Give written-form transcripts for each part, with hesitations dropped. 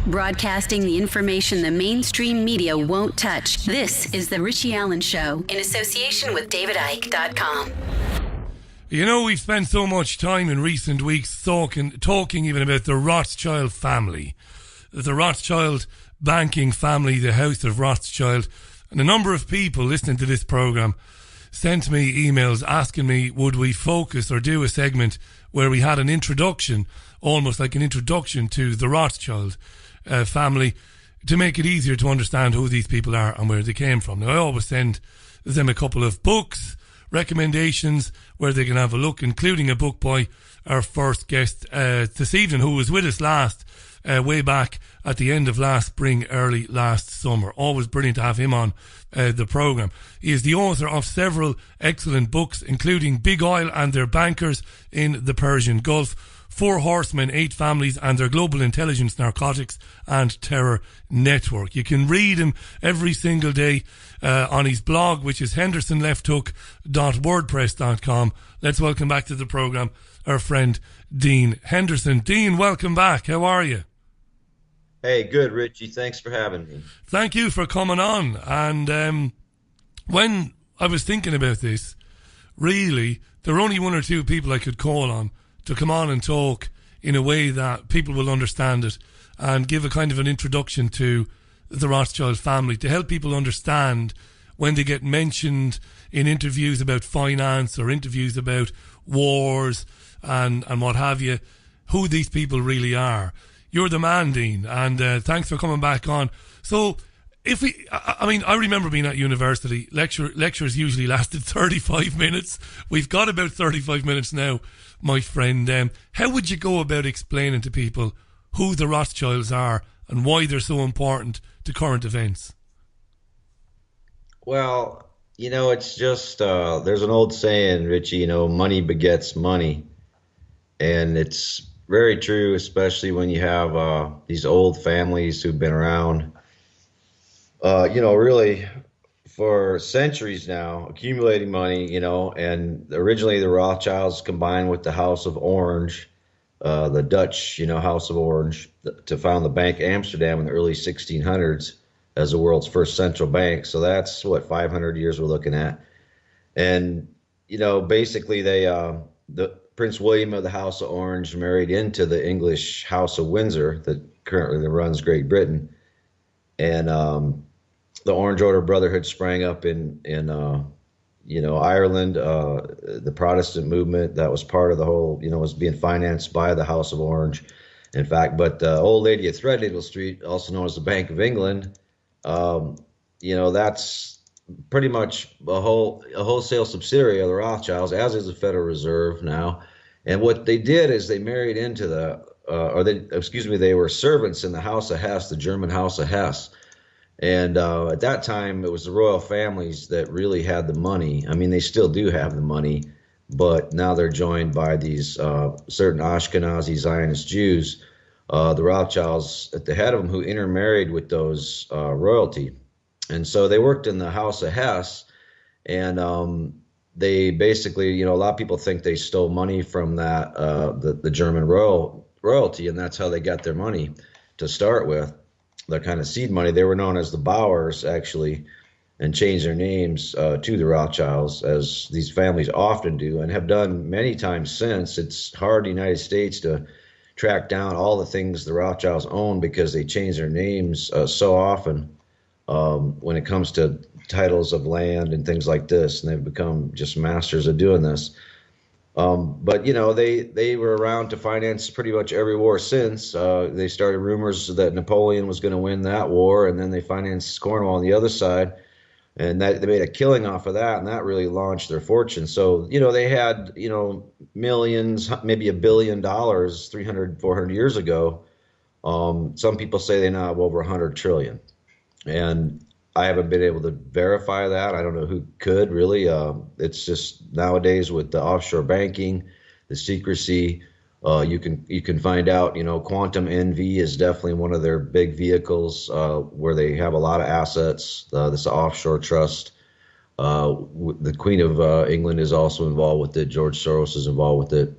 Broadcasting the information the mainstream media won't touch. This is The Richie Allen Show in association with DavidIke.com. You know, we've spent so much time in recent weeks talking even about the Rothschild family. The Rothschild banking family, the House of Rothschild. And a number of people listening to this programme sent me emails asking me, would we focus or do a segment where we had an introduction, almost like an introduction to the Rothschild family, to make it easier to understand who these people are and where they came from. Now, I always send them a couple of books, recommendations where they can have a look, including a book by our first guest this evening, who was with us way back at the end of last spring, early last summer. Always brilliant to have him on the programme. He is the author of several excellent books, including Big Oil and Their Bankers in the Persian Gulf, 4 Horsemen, 8 Families and Their Global Intelligence, Narcotics and Terror Network. You can read him every single day on his blog, which is hendersonlefthook.wordpress.com. Let's welcome back to the programme our friend Dean Henderson. Dean, welcome back. How are you? Hey, good, Richie. Thanks for having me. Thank you for coming on. And when I was thinking about this, really, there were only 1 or 2 people I could call on to come on and talk in a way that people will understand it and give a kind of an introduction to the Rothschild family, to help people understand when they get mentioned in interviews about finance or interviews about wars and what have you, who these people really are. You're the man, Dean, and thanks for coming back on. So, I remember being at university, lectures usually lasted 35 minutes. We've got about 35 minutes now, my friend. How would you go about explaining to people who the Rothschilds are and why they're so important to current events? Well, it's just, there's an old saying, Richie, money begets money. And it's very true, especially when you have these old families who've been around, really for centuries now, accumulating money, and originally the Rothschilds combined with the House of Orange, the Dutch, House of Orange, to found the Bank Amsterdam in the early 1600s as the world's first central bank. So that's 500 years we're looking at. And, basically the Prince William of the House of Orange married into the English House of Windsor that currently runs Great Britain. And, the Orange Order Brotherhood sprang up in Ireland. The Protestant movement that was part of the whole, was being financed by the House of Orange. In fact, but Old Lady of Threadneedle Street, also known as the Bank of England, that's pretty much a wholesale subsidiary of the Rothschilds, as is the Federal Reserve now. And what they did is they married into they were servants in the House of Hesse, the German House of Hesse. And at that time, it was the royal families that really had the money. I mean, they still do have the money, but now they're joined by these certain Ashkenazi Zionist Jews, the Rothschilds at the head of them, who intermarried with those royalty. And so they worked in the House of Hesse, and they basically, a lot of people think they stole money from that the German royalty, and that's how they got their money to start with. Their kind of seed money. They were known as the Bauers, actually, and changed their names to the Rothschilds, as these families often do and have done many times since. It's hard in the United States to track down all the things the Rothschilds own because they change their names so often when it comes to titles of land and things like this, and they've become just masters of doing this. But they were around to finance pretty much every war since. They started rumors that Napoleon was going to win that war, and then they financed Cornwall on the other side, and that they made a killing off of that, and that really launched their fortune. So they had millions, maybe $1 billion 300, 400 years ago. Some people say they now have over 100 trillion, and I haven't been able to verify that. I don't know who could really. It's just nowadays with the offshore banking, the secrecy, you can find out. Quantum NV is definitely one of their big vehicles where they have a lot of assets. This offshore trust. The Queen of England is also involved with it. George Soros is involved with it.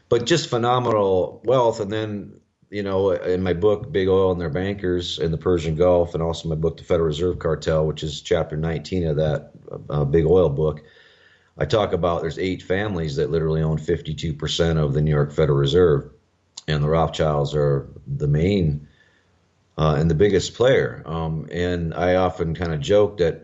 But just phenomenal wealth, and then in my book, Big Oil and Their Bankers in the Persian Gulf, and also my book, The Federal Reserve Cartel, which is chapter 19 of that Big Oil book, I talk about there's 8 families that literally own 52% of the New York Federal Reserve, and the Rothschilds are the main and the biggest player. And I often kind of joke that,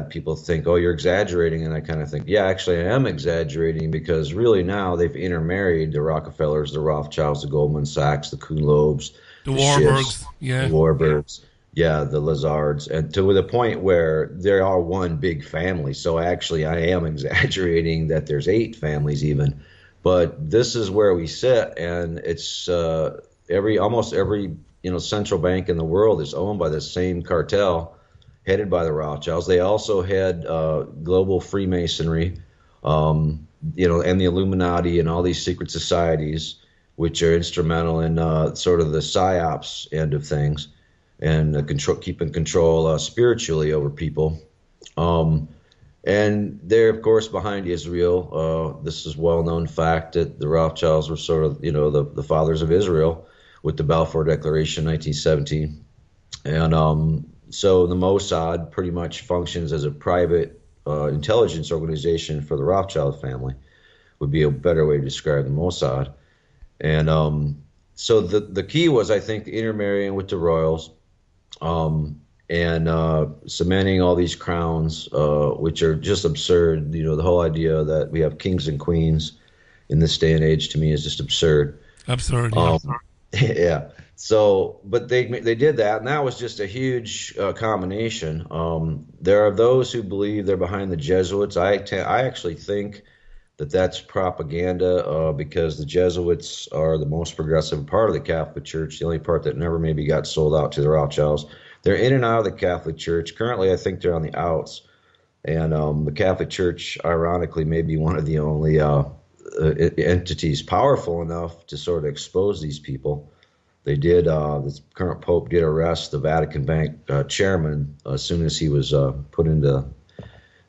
people think, oh, you're exaggerating. And I kind of think, yeah, actually I am exaggerating, because really now they've intermarried the Rockefellers, the Rothschilds, the Goldman Sachs, the Kuhn Loebs, the Warburgs, the Warburgs, the Lazards, and to the point where they are one big family. So actually I am exaggerating that there's 8 families even. But this is where we sit, and it's almost every central bank in the world is owned by the same cartel, headed by the Rothschilds. They also had global Freemasonry, and the Illuminati and all these secret societies, which are instrumental in sort of the psyops end of things, and keeping control spiritually over people. And they're, of course, behind Israel. This is well-known fact that the Rothschilds were sort of, the fathers of Israel with the Balfour Declaration in 1917. And so the Mossad pretty much functions as a private intelligence organization for the Rothschild family, would be a better way to describe the Mossad. And so the key was, I think, intermarrying with the royals, and cementing all these crowns, which are just absurd. The whole idea that we have kings and queens in this day and age, to me, is just absurd. Absurd, yeah. Yeah. So, but they did that, and that was just a huge combination. There are those who believe they're behind the Jesuits. I actually think that that's propaganda, because the Jesuits are the most progressive part of the Catholic Church, the only part that never maybe got sold out to the Rothschilds. They're in and out of the Catholic Church. Currently, I think they're on the outs. And the Catholic Church, ironically, may be one of the only entities powerful enough to sort of expose these people. They did, the current Pope did arrest the Vatican Bank chairman as soon as he was put into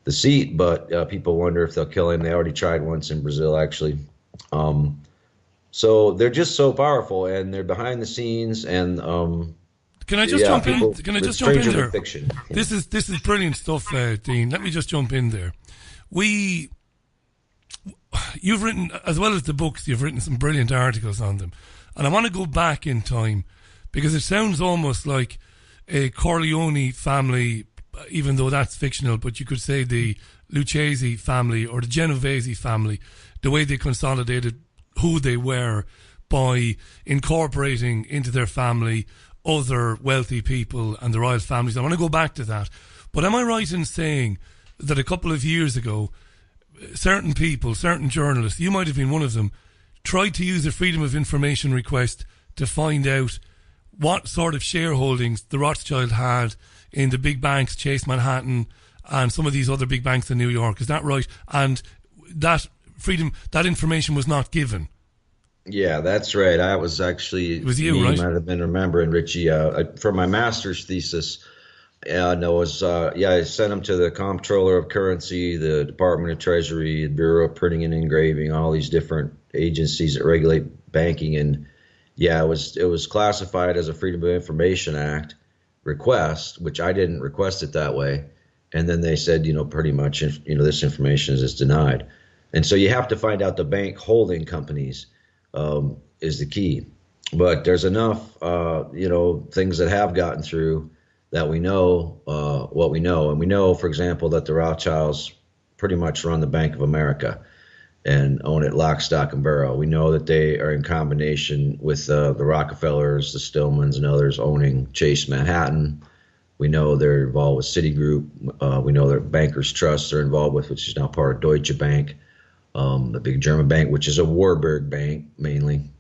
the seat, but people wonder if they'll kill him. They already tried once in Brazil, actually. So they're just so powerful, and they're behind the scenes. And can I just jump in? Can I just jump in there? Fiction. This is brilliant stuff, Dean. Let me just jump in there. You've written, as well as the books, you've written some brilliant articles on them. And I want to go back in time, because it sounds almost like a Corleone family, even though that's fictional, but you could say the Lucchese family or the Genovese family, the way they consolidated who they were by incorporating into their family other wealthy people and the royal families. I want to go back to that. But am I right in saying that a couple of years ago, certain people, certain journalists, you might have been one of them, tried to use a Freedom of Information request to find out what sort of shareholdings the Rothschild had in the big banks, Chase Manhattan, and some of these other big banks in New York? Is that right? And that information was not given. Yeah, that's right. I was actually, it was you, right? You might have been remembering, Richie, for my master's thesis. And I sent them to the Comptroller of Currency, the Department of Treasury, the Bureau of Printing and Engraving, all these different agencies that regulate banking. And yeah, it was classified as a Freedom of Information Act request, which I didn't request it that way. And then they said, pretty much, this information is denied. And so you have to find out the bank holding companies is the key. But there's enough, things that have gotten through that we know what we know. And we know, for example, that the Rothschilds pretty much run the Bank of America and own it lock, stock, and barrel. We know that they are in combination with the Rockefellers, the Stillmans, and others owning Chase Manhattan. We know they're involved with Citigroup. We know their Bankers Trust they're involved with, which is now part of Deutsche Bank, the big German bank, which is a Warburg bank mainly.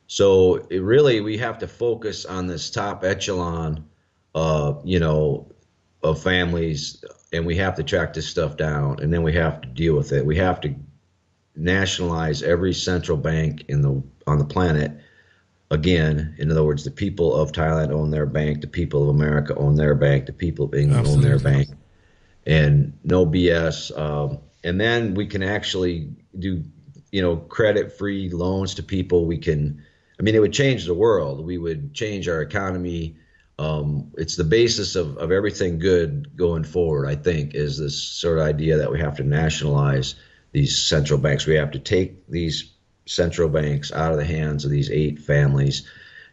So we have to focus on this top echelon, of families, and we have to track this stuff down, and then we have to deal with it. We have to nationalize every central bank on the planet. Again, in other words, the people of Thailand own their bank, the people of America own their bank, the people of England own their bank, and no BS. And then we can actually do, credit-free loans to people. We can I mean, it would change the world. We would change our economy. It's the basis of everything good going forward, I think, is this sort of idea that we have to nationalize these central banks. We have to take these central banks out of the hands of these 8 families,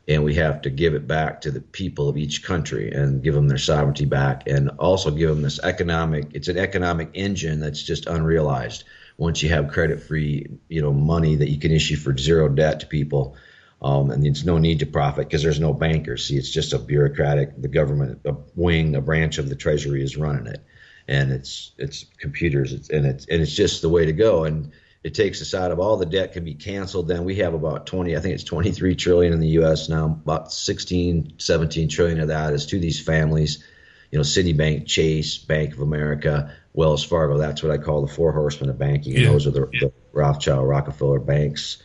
and we have to give it back to the people of each country and give them their sovereignty back, and also give them this it's an economic engine that's just unrealized. Once you have credit-free, money that you can issue for zero debt to people, and there's no need to profit because there's no bankers. See, it's just the government, a branch of the Treasury is running it, and it's computers, and it's just the way to go. And it takes us out of all the debt can be canceled. Then we have about 23 trillion in the U.S. now. About 16, 17 trillion of that is to these families. Citibank, Chase, Bank of America, Wells Fargo. That's what I call the 4 horsemen of banking. And those are the Rothschild, Rockefeller banks.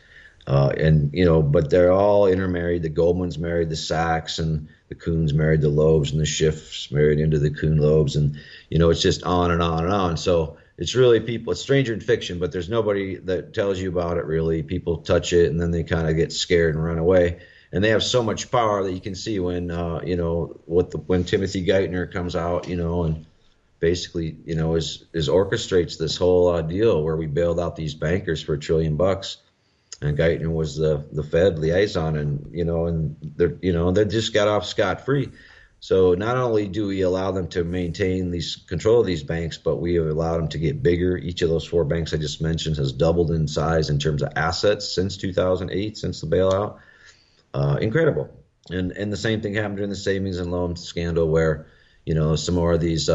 But they're all intermarried. The Goldmans married the Sachs, and the Kuhns married the Loebs, and the Schiffs married into the Kuhn Loebs, and it's just on and on and on. So it's really it's stranger in fiction, but there's nobody that tells you about it really. People touch it, and then they kind of get scared and run away. And they have so much power that you can see when when Timothy Geithner comes out, and basically is orchestrates this whole deal where we bailed out these bankers for $1 trillion. And Geithner was the Fed liaison, and they just got off scot-free. So not only do we allow them to maintain control of these banks, but we have allowed them to get bigger. Each of those 4 banks I just mentioned has doubled in size in terms of assets since 2008, since the bailout. Incredible. And the same thing happened during the savings and loan scandal, where some more of these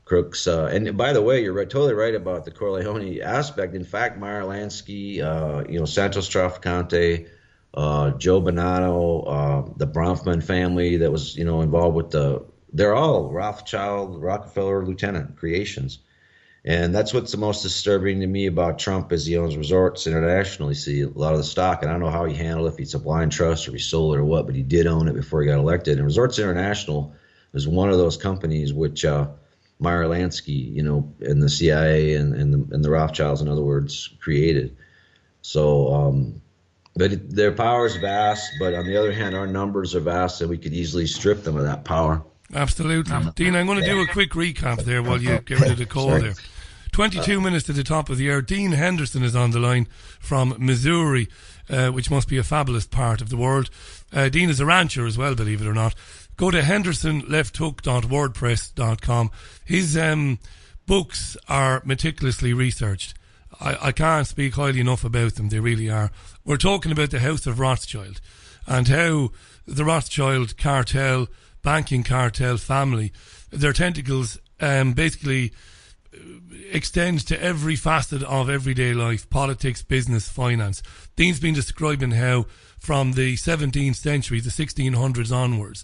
crooks. And by the way, you're totally right about the Corleone aspect. In fact, Meyer Lansky, Santos Trafficante, Joe Bonanno, the Bronfman family that was, involved with they're all Rothschild, Rockefeller lieutenant creations. And that's what's the most disturbing to me about Trump is he owns Resorts International. You see a lot of the stock, and I don't know how he handled it, if it's a blind trust or he sold it or what, but he did own it before he got elected. And Resorts International is one of those companies which Meyer Lansky, and the CIA and the Rothschilds, in other words, created. So, but their power is vast, but on the other hand, our numbers are vast, and we could easily strip them of that power. Absolutely. Dean, I'm going to do a quick recap there while you get rid of the call there. 22 minutes to the top of the hour. Dean Henderson is on the line from Missouri, which must be a fabulous part of the world. Dean is a rancher as well, believe it or not. Go to hendersonlefthook.wordpress.com. His books are meticulously researched. I can't speak highly enough about them. They really are. We're talking about the House of Rothschild and how the Rothschild cartel, banking cartel family, their tentacles basically extends to every facet of everyday life: politics, business, finance. Dean's been describing how from the 17th century, the 1600s onwards,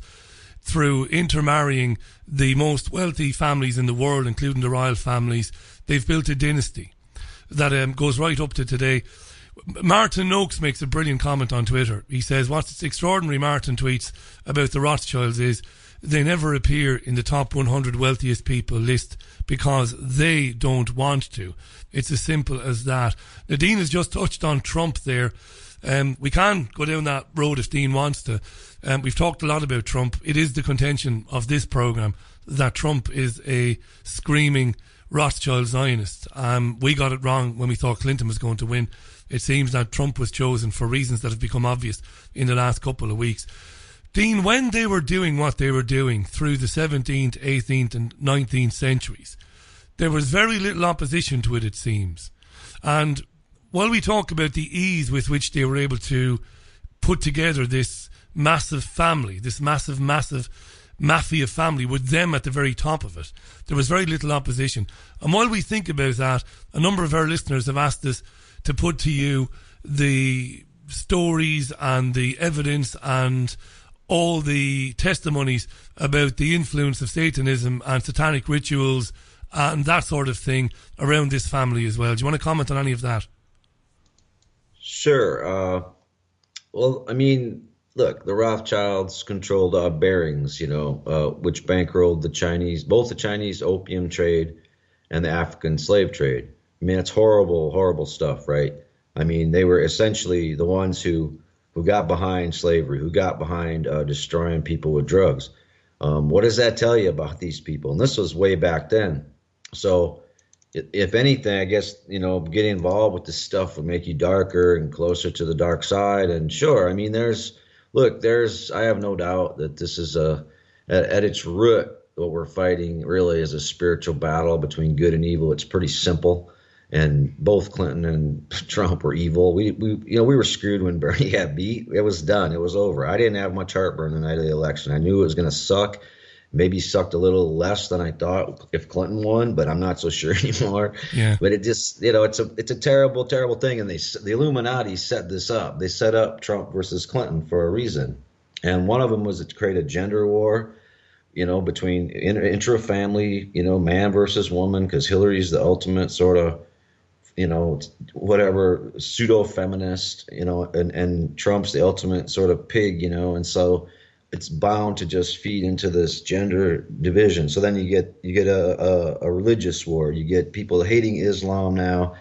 through intermarrying the most wealthy families in the world, including the royal families, they've built a dynasty that goes right up to today. Martin Noakes makes a brilliant comment on Twitter. He says, what's extraordinary, Martin tweets, about the Rothschilds is they never appear in the top 100 wealthiest people list because they don't want to. It's as simple as that. Now, Dean has just touched on Trump there. We can go down that road if Dean wants to. We've talked a lot about Trump. It is the contention of this programme that Trump is a screaming Rothschild Zionist. We got it wrong when we thought Clinton was going to win. It seems that Trump was chosen for reasons that have become obvious in the last couple of weeks. Dean, when they were doing what they were doing through the 17th, 18th and 19th centuries, there was very little opposition to it, it seems. And while we talk about the ease with which they were able to put together this massive family, this massive mafia family with them at the very top of it, there was very little opposition. And while we think about that, a number of our listeners have asked us to put to you the stories and the evidence and all the testimonies about the influence of Satanism and satanic rituals and that sort of thing around this family as well. Do you want to comment on any of that? Sure. Well, I mean, look, the Rothschilds controlled Barings, which bankrolled the Chinese, both the Chinese opium trade and the African slave trade. I mean, it's horrible, horrible stuff, right? I mean, they were essentially the ones who who got behind slavery, who got behind destroying people with drugs. What does that tell you about these people? And this was way back then. So if anything, I guess, getting involved with this stuff would make you darker and closer to the dark side. And sure, I mean, I have no doubt that this is at its root, what we're fighting really is a spiritual battle between good and evil. It's pretty simple. And both Clinton and Trump were evil. We were screwed when Bernie got beat. It was done. It was over. I didn't have much heartburn the night of the election. I knew it was going to suck. Maybe sucked a little less than I thought if Clinton won, but I'm not so sure anymore. Yeah. But it just, it's a terrible, terrible thing. And the Illuminati set this up. They set up Trump versus Clinton for a reason. And one of them was to create a gender war, between intra-family, man versus woman, because Hillary's the ultimate sort of, whatever pseudo-feminist, and Trump's the ultimate sort of pig, and so it's bound to just feed into this gender division. So then you get a religious war. You get people hating Islam now,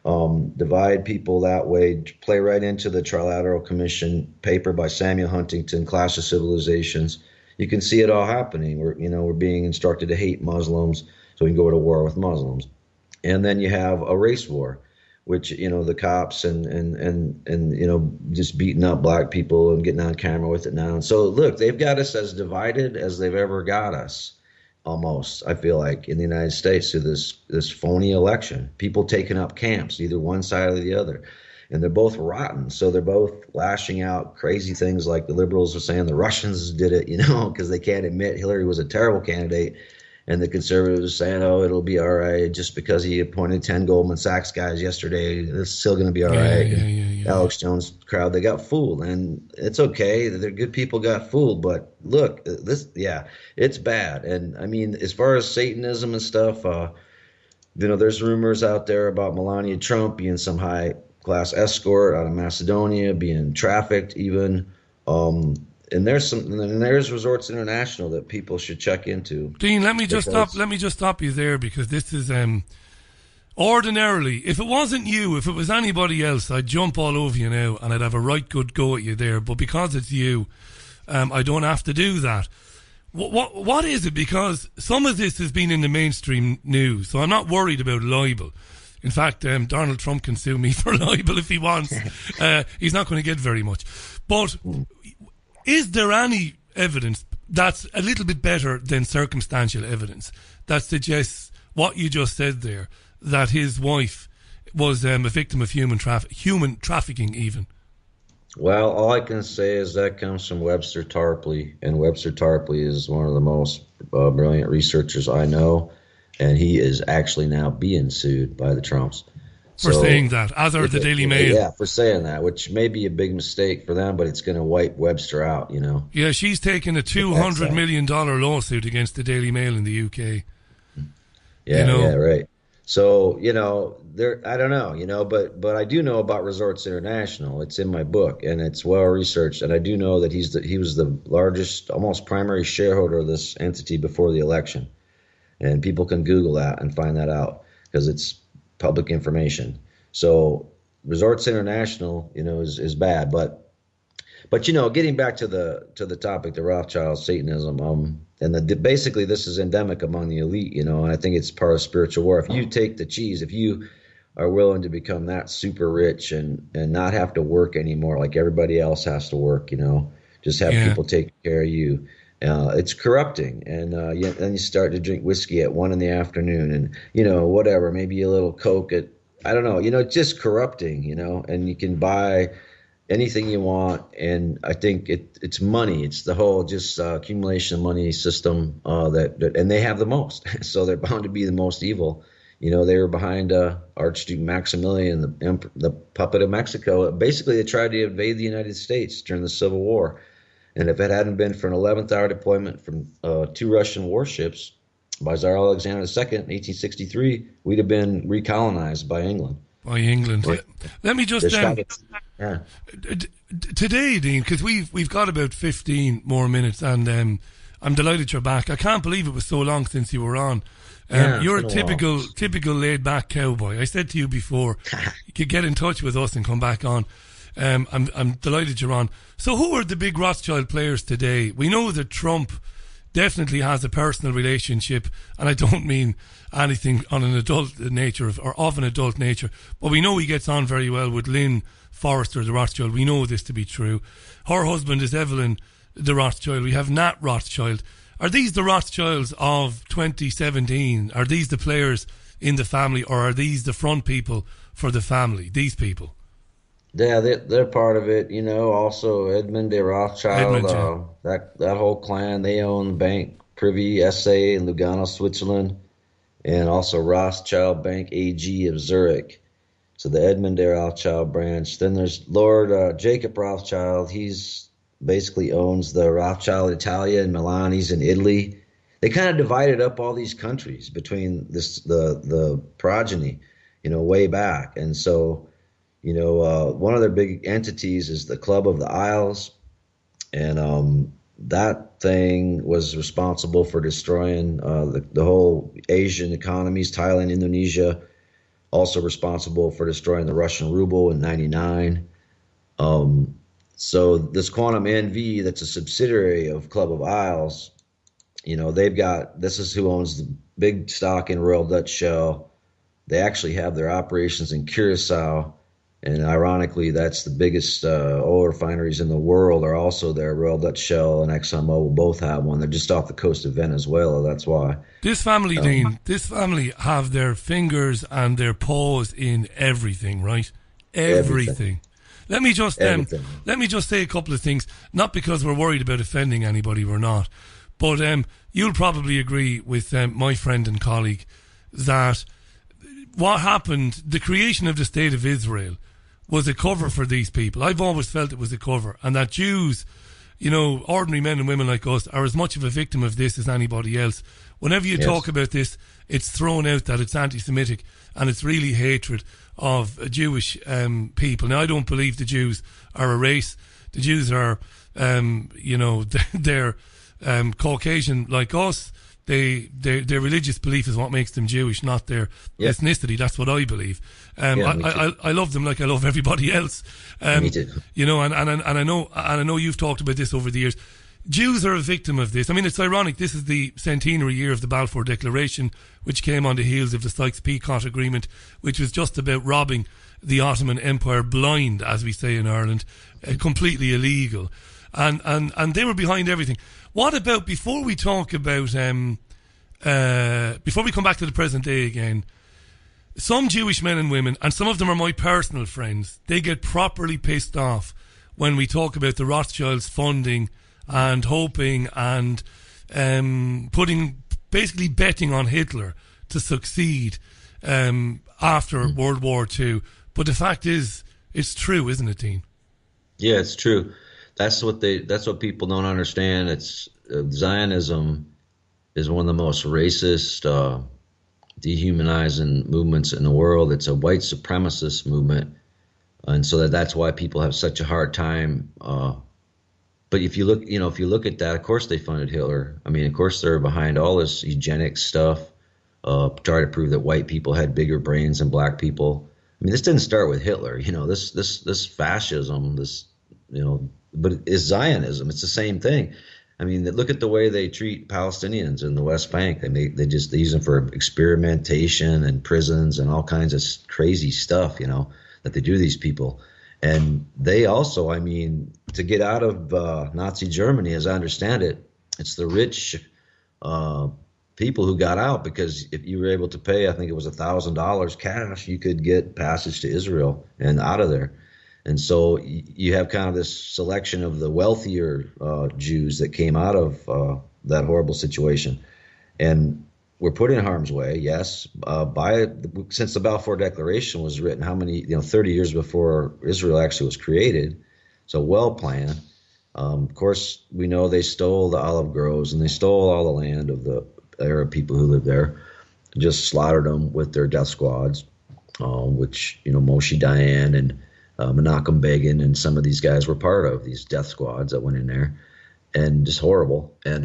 divide people that way, play right into the Trilateral Commission paper by Samuel Huntington, Clash of Civilizations. You can see it all happening. We're being instructed to hate Muslims so we can go to war with Muslims. And then you have a race war, which, the cops and just beating up black people and getting on camera with it now. And so, look, they've got us as divided as they've ever got us, almost, I feel like, in the United States through this phony election. People taking up camps, either one side or the other. And they're both rotten. So they're both lashing out crazy things like the liberals are saying the Russians did it, because they can't admit Hillary was a terrible candidate. And the conservatives are saying, oh, it'll be all right just because he appointed 10 Goldman Sachs guys yesterday. It's still going to be all right. Yeah. Alex Jones crowd, they got fooled. And it's okay. They're good people got fooled. But look, it's bad. And I mean, as far as Satanism and stuff, there's rumors out there about Melania Trump being some high-class escort out of Macedonia, being trafficked even. And there's Resorts International that people should check into. Dean, let me just stop you there, because this is ordinarily, if it wasn't you, if it was anybody else, I'd jump all over you now and I'd have a right good go at you there. But because it's you, I don't have to do that. What is it? Because some of this has been in the mainstream news, so I'm not worried about libel. In fact, Donald Trump can sue me for libel if he wants. He's not going to get very much. But is there any evidence that's a little bit better than circumstantial evidence that suggests what you just said there, that his wife was a victim of human trafficking even? Well, all I can say is that comes from Webster Tarpley, and Webster Tarpley is one of the most brilliant researchers I know, and he is actually now being sued by the Trumps. For saying that, as are the Daily Mail. Yeah, for saying that, which may be a big mistake for them, but it's going to wipe Webster out, Yeah, she's taken a $200 million lawsuit against the Daily Mail in the UK. Yeah, right. So, I don't know, but I do know about Resorts International. It's in my book, and it's well researched, and I do know that he was the largest, almost primary shareholder of this entity before the election. And people can Google that and find that out, because it's public information. So Resorts International, is bad, but getting back to the topic, the Rothschild Satanism, and basically this is endemic among the elite, and I think it's part of spiritual war. If you take the cheese, if you are willing to become that super rich and not have to work anymore, like everybody else has to work, just have people take care of you. It's corrupting, and then you start to drink whiskey at 1 PM, and whatever, maybe a little Coke at, I don't know, it's just corrupting, and you can buy anything you want, and I think it's money. It's the whole just accumulation of money system that and they have the most, so they're bound to be the most evil. They were behind Archduke Maximilian, the puppet of Mexico. Basically, they tried to invade the United States during the Civil War. And if it hadn't been for an 11th hour deployment from 2 Russian warships by Tsar Alexander II in 1863, we'd have been recolonized by England. Let me just today, Dean, because we've got about 15 more minutes, and I'm delighted you're back. I can't believe it was so long since you were on. You're a typical laid back cowboy. I said to you before, you could get in touch with us and come back on. I'm delighted you're on. So who are the big Rothschild players today? We know that Trump definitely has a personal relationship, and I don't mean anything on an adult nature or of an adult nature, but we know he gets on very well with Lynn Forrester, the Rothschild. We know this to be true. Her husband is Evelyn, the Rothschild. We have Nat Rothschild. Are these the Rothschilds of 2017? Are these the players in the family, or are these the front people for the family, these people? Yeah, they're part of it. Also Edmund de Rothschild, that whole clan, they own Bank Privy SA in Lugano, Switzerland, and also Rothschild Bank AG of Zurich. So the Edmund de Rothschild branch. Then there's Lord Jacob Rothschild. He's basically owns the Rothschild Italia in Milan. He's in Italy. They kind of divided up all these countries between the progeny, way back. And so, one of their big entities is the Club of the Isles, and that thing was responsible for destroying the whole Asian economies, Thailand, Indonesia, also responsible for destroying the Russian ruble in '99. So this Quantum NV, that's a subsidiary of Club of Isles, this is who owns the big stock in Royal Dutch Shell. They actually have their operations in Curacao. And ironically, that's the biggest oil refineries in the world are also there. Royal Dutch Shell and ExxonMobil both have one. They're just off the coast of Venezuela. That's why. This family, Dean, this family have their fingers and their paws in everything, right? Everything. Let me just say a couple of things. Not because we're worried about offending anybody, we're not. But you'll probably agree with my friend and colleague that what happened, the creation of the State of Israel, was a cover for these people. I've always felt it was a cover, and that Jews, ordinary men and women like us, are as much of a victim of this as anybody else. Whenever you talk about this, it's thrown out that it's anti-Semitic and it's really hatred of Jewish people. Now, I don't believe the Jews are a race. The Jews are, they're Caucasian like us. Their religious belief is what makes them Jewish, not their ethnicity. That's what I believe. I love them like I love everybody else. Me too. And I know you've talked about this over the years. Jews are a victim of this. I mean, it's ironic. This is the centenary year of the Balfour Declaration, which came on the heels of the Sykes-Picot Agreement, which was just about robbing the Ottoman Empire blind, as we say in Ireland, completely illegal. And they were behind everything. What about, before we talk about, before we come back to the present day again, some Jewish men and women, and some of them are my personal friends, they get properly pissed off when we talk about the Rothschilds funding and hoping and basically betting on Hitler to succeed after World War II. But the fact is, it's true, isn't it, Dean? Yeah, it's true. That's what people don't understand. It's Zionism is one of the most racist, dehumanizing movements in the world. It's a white supremacist movement, and so that's why people have such a hard time. But if you look at that, of course they funded Hitler. I mean, of course they're behind all this eugenics stuff, try to prove that white people had bigger brains than black people. I mean, this didn't start with Hitler. This fascism, but it's Zionism. It's the same thing. I mean, look at the way they treat Palestinians in the West Bank. They use them for experimentation and prisons and all kinds of crazy stuff, that they do to these people. And they also, I mean, to get out of Nazi Germany, as I understand it, it's the rich people who got out, because if you were able to pay, I think it was $1,000 cash, you could get passage to Israel and out of there. And so you have kind of this selection of the wealthier Jews that came out of that horrible situation, and were put in harm's way. Yes, since the Balfour Declaration was written, 30 years before Israel actually was created, so well planned. Of course, we know they stole the olive groves and they stole all the land of the Arab people who lived there, just slaughtered them with their death squads, which Moshe Dayan and Menachem Begin and some of these guys were part of these death squads that went in there, and just horrible. And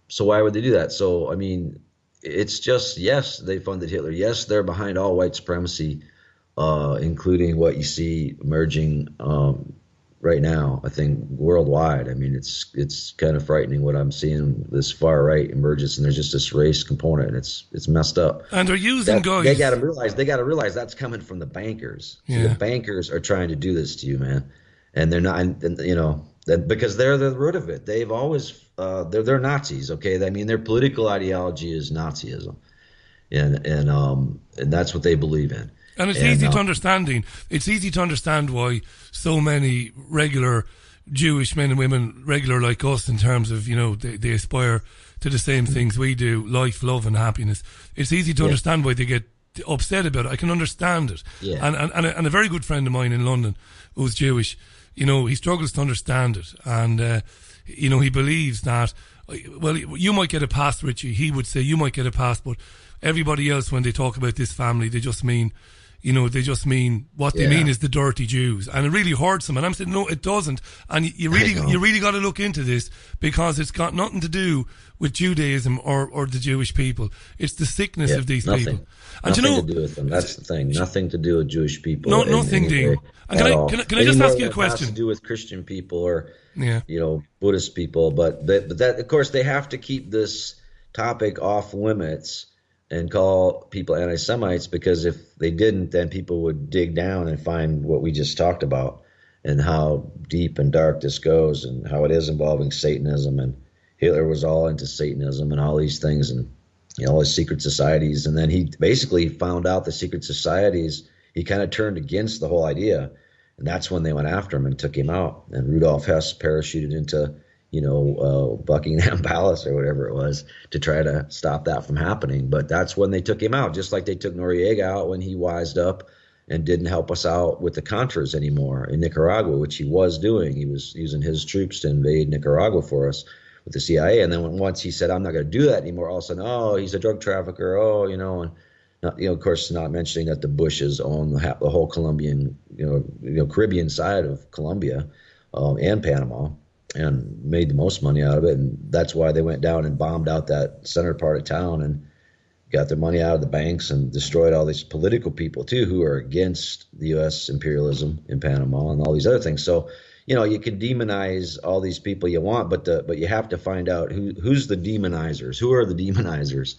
so why would they do that? So, I mean, it's just, yes, they funded Hitler. Yes, they're behind all white supremacy. including what you see emerging right now, I think worldwide. I mean, it's kind of frightening what I'm seeing. This far right emerges, and there's just this race component, and it's messed up. And they're using guys. They got to realize that's coming from the bankers. So the bankers are trying to do this to you, man, and they're not. And you know, because they're the root of it. They've always they're Nazis. Okay, I mean, their political ideology is Nazism, and that's what they believe in. And it's easy to understanding. It's easy to understand why so many regular Jewish men and women, regular like us, in terms of, you know, they aspire to the same things we do: life, love, and happiness. It's easy to understand why they get upset about it. I can understand it. Yeah. And a very good friend of mine in London, who's Jewish, you know, he struggles to understand it, and you know, he believes that, well, you might get a pass, Richie. He would say you might get a pass, but everybody else, when they talk about this family, they just mean, you know, what they mean is the dirty Jews, and it really hurts them. And I'm saying, no, it doesn't. And you really got to look into this, because it's got nothing to do with Judaism or the Jewish people. It's the sickness of these people. And nothing to do with them. That's the thing. Nothing to do with Jewish people. No, nothing, Dean. And can I just ask you a question? Has to do with Christian people or you know, Buddhist people, but that of course they have to keep this topic off limits and call people anti-Semites, because if they didn't, then people would dig down and find what we just talked about, and how deep and dark this goes, and how it is involving Satanism, and Hitler was all into Satanism and all these things, and you know, all his secret societies. And then he basically found out the secret societies, he kind of turned against the whole idea, and that's when they went after him and took him out. And Rudolf Hess parachuted into, you know, Buckingham Palace or whatever it was, to try to stop that from happening. But that's when they took him out, just like they took Noriega out when he wised up and didn't help us out with the Contras anymore in Nicaragua, which he was doing. He was using his troops to invade Nicaragua for us with the CIA. And then once he said, I'm not going to do that anymore, all of a sudden, oh, he's a drug trafficker, oh, you know, and not, you know, of course, not mentioning that the Bushes own the whole Colombian, you know, Caribbean side of Colombia and Panama, and made the most money out of it. And that's why they went down and bombed out that center part of town and got their money out of the banks and destroyed all these political people too, who are against the U.S. imperialism in Panama and all these other things. So, you know, you can demonize all these people you want, but you have to find out who's the demonizers, who are the demonizers.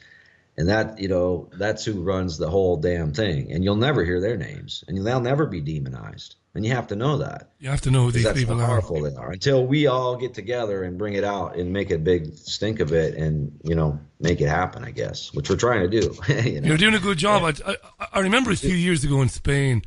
And that, you know, that's who runs the whole damn thing. And you'll never hear their names, and they'll never be demonized. And you have to know that. You have to know who these people are. That's how powerful they are. Until we all get together and bring it out and make a big stink of it, and, you know, make it happen, I guess, which we're trying to do. You know? You're doing a good job. I remember a few years ago in Spain,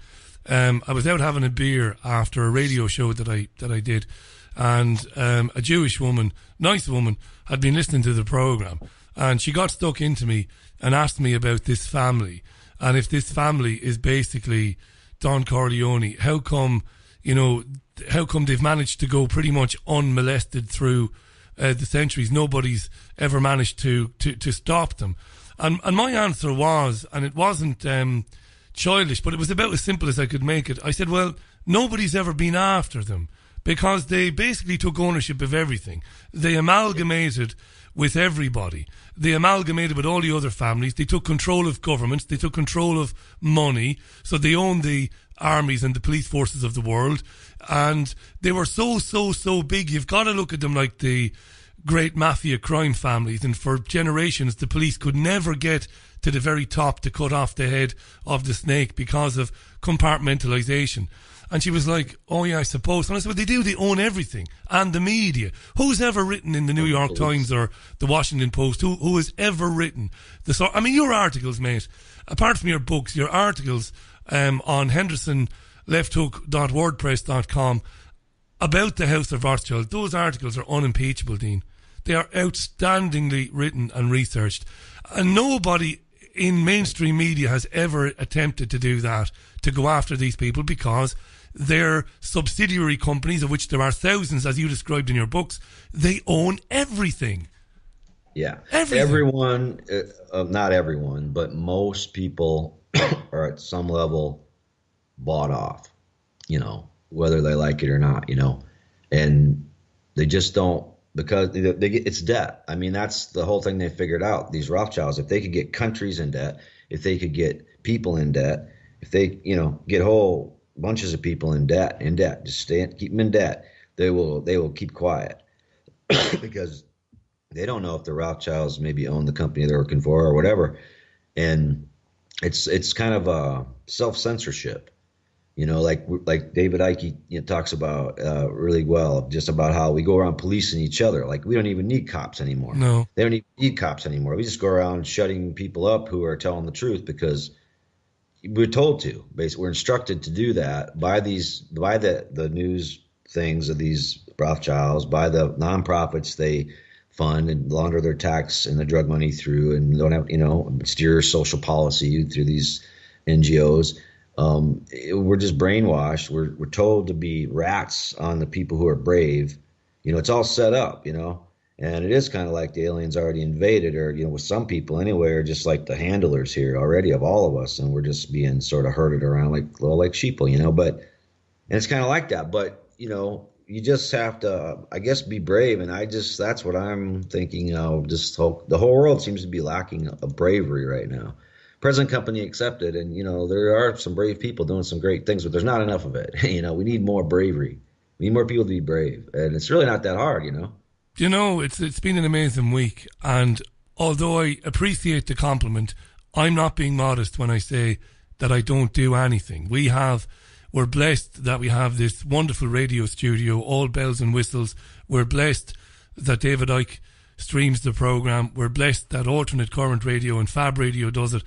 I was out having a beer after a radio show that I did, and a Jewish woman, nice woman, had been listening to the program, and she got stuck into me and asked me about this family, and if this family is basically Don Corleone, how come they've managed to go pretty much unmolested through the centuries? Nobody's ever managed to stop them. And my answer was, and it wasn't childish, but it was about as simple as I could make it. I said, well, nobody's ever been after them, because they basically took ownership of everything. They amalgamated with everybody. They amalgamated with all the other families. They took control of governments. They took control of money. So they owned the armies and the police forces of the world. And they were so big. You've got to look at them like the great mafia crime families. And for generations, the police could never get to the very top to cut off the head of the snake because of compartmentalization. And she was like, oh yeah, I suppose. And I said, well, they do. They own everything. And the media. Who's ever written in the New York Times or the Washington Post? Who has ever written your articles, mate, apart from your books, your articles on HendersonLeftHook.wordpress.com about the House of Rothschild, those articles are unimpeachable, Dean. They are outstandingly written and researched. And nobody in mainstream media has ever attempted to do that, to go after these people, because they're subsidiary companies, of which there are thousands, as you described in your books. They own everything. Yeah. Everything. Everyone, not everyone, but most people are at some level bought off, you know, whether they like it or not, you know, and they just don't, because it's debt. I mean, that's the whole thing they figured out, these Rothschilds. If they could get countries in debt, if they could get people in debt, if they, get whole bunches of people in debt, just keep them in debt, they will keep quiet because they don't know if the Rothschilds maybe own the company they're working for or whatever. And it's kind of a self-censorship, like David Icke talks about really well, just about how we go around policing each other. Like, we don't even need cops anymore. No, they don't even need cops anymore. We just go around shutting people up who are telling the truth because we're told to. Basically, we're instructed to do that by the news things of these Rothschilds, by the nonprofits they fund and launder their tax and the drug money through, and don't have, steer social policy through these NGOs. We're just brainwashed. We're told to be rats on the people who are brave. It's all set up, and it is kind of like the aliens already invaded, or, with some people anyway, are just like the handlers here already of all of us. And we're just being sort of herded around like sheeple, but, and it's kind of like that, but, you just have to, I guess, be brave. And that's what I'm thinking of. The whole world seems to be lacking of bravery right now. Present company accepted. And, there are some brave people doing some great things, but there's not enough of it. We need more bravery. We need more people to be brave. And it's really not that hard, It's been an amazing week. And although I appreciate the compliment, I'm not being modest when I say that I don't do anything. We're blessed that we have this wonderful radio studio, all bells and whistles. We're blessed that David Icke streams the program. We're blessed that alternate current radio and Fab Radio does it.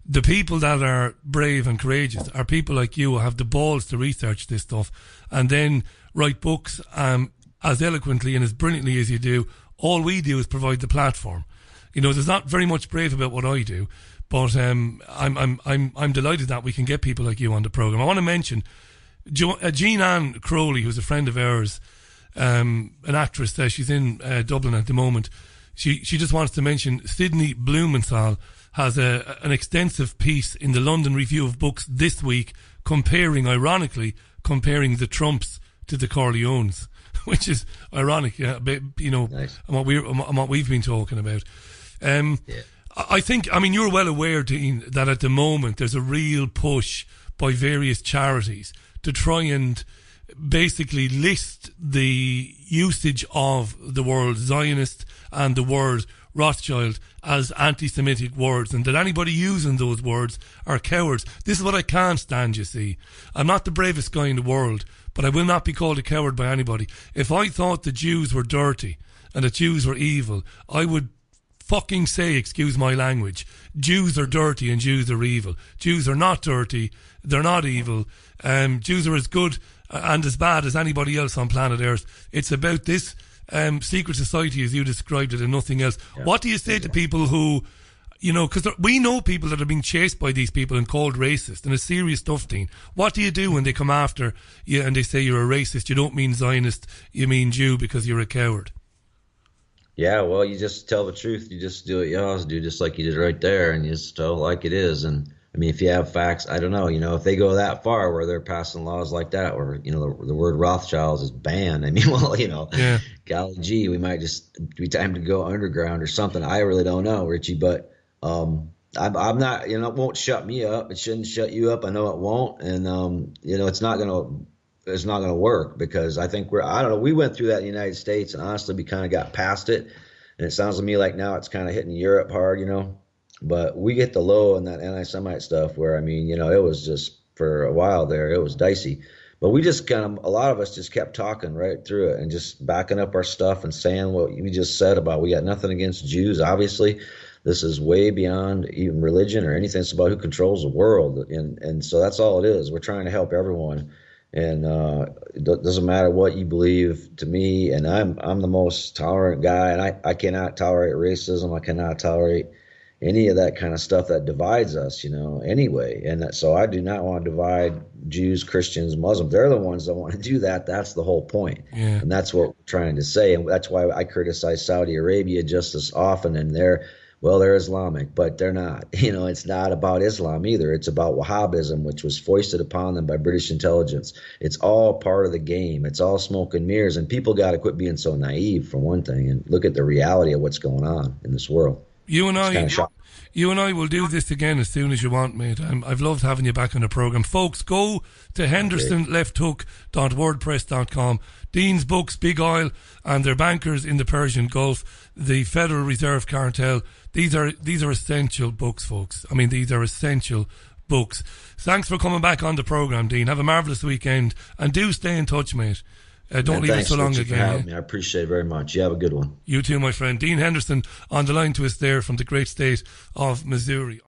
The people that are brave and courageous are people like you who have the balls to research this stuff and then write books as eloquently and as brilliantly as you do. All we do is provide the platform. There's not very much brave about what I do. But I'm delighted that we can get people like you on the program. I want to mention Jean Ann Crowley, who's a friend of ours, an actress. She's in Dublin at the moment. She just wants to mention Sydney Blumenthal has an extensive piece in the London Review of Books this week ironically comparing the Trumps to the Corleones, which is ironic, nice. on what we've been talking about. Yeah. I think, you're well aware, Dean, that at the moment there's a real push by various charities to try and basically list the usage of the word Zionist and the word Rothschild as anti-Semitic words, and that anybody using those words are cowards. This is what I can't stand, you see. I'm not the bravest guy in the world, but I will not be called a coward by anybody. If I thought the Jews were dirty and the Jews were evil, I would fucking say, excuse my language, Jews are dirty and Jews are evil. Jews are not dirty, they're not evil. Jews are as good and as bad as anybody else on planet Earth. It's about this secret society as you described it and nothing else. Yeah. What do you say to people who, because we know people that are being chased by these people and called racist, and it's serious stuff, Dean. What do you do when they come after you and they say you're a racist? You don't mean Zionist, you mean Jew because you're a coward. Yeah, well, you just tell the truth. You just do what you always do, just like you did right there, and you just tell like it is. And if you have facts, I don't know, if they go that far where they're passing laws like that, where, the word Rothschilds is banned. Yeah. Golly gee, we might just be time to go underground or something. I really don't know, Richie, but I'm not, it won't shut me up. It shouldn't shut you up. I know it won't. And, it's not going to work because I think we went through that in the United States, and honestly, we kind of got past it. And it sounds to me like now it's kind of hitting Europe hard, but we get the low on that anti-Semite stuff where, it was just for a while there, it was dicey, but we just a lot of us just kept talking right through it and just backing up our stuff and saying what we just said about, we got nothing against Jews. Obviously, this is way beyond even religion or anything. It's about who controls the world. And so that's all it is. We're trying to help everyone. And it doesn't matter what you believe to me. And I'm the most tolerant guy, and I cannot tolerate racism. I cannot tolerate any of that kind of stuff that divides us, anyway. And so I do not want to divide Jews, Christians, Muslims. They're the ones that want to do that. That's the whole point. Yeah. And that's what we're trying to say. And that's why I criticize Saudi Arabia just as often. And they're Islamic, but they're not. It's not about Islam either. It's about Wahhabism, which was foisted upon them by British intelligence. It's all part of the game. It's all smoke and mirrors. And people got to quit being so naive, for one thing, and look at the reality of what's going on in this world. You and I, kind of shocking. you and I will do this again as soon as you want, mate. I've loved having you back on the programme. Folks, go to hendersonlefthook.wordpress.com. Dean's books, Big Oil, and their bankers in the Persian Gulf, the Federal Reserve Cartel. These are essential books, folks. I mean, these are essential books. Thanks for coming back on the programme, Dean. Have a marvellous weekend. And do stay in touch, mate. Don't leave us so long again. For having me. I appreciate it very much. You have a good one. You too, my friend. Dean Henderson on the line to us there from the great state of Missouri.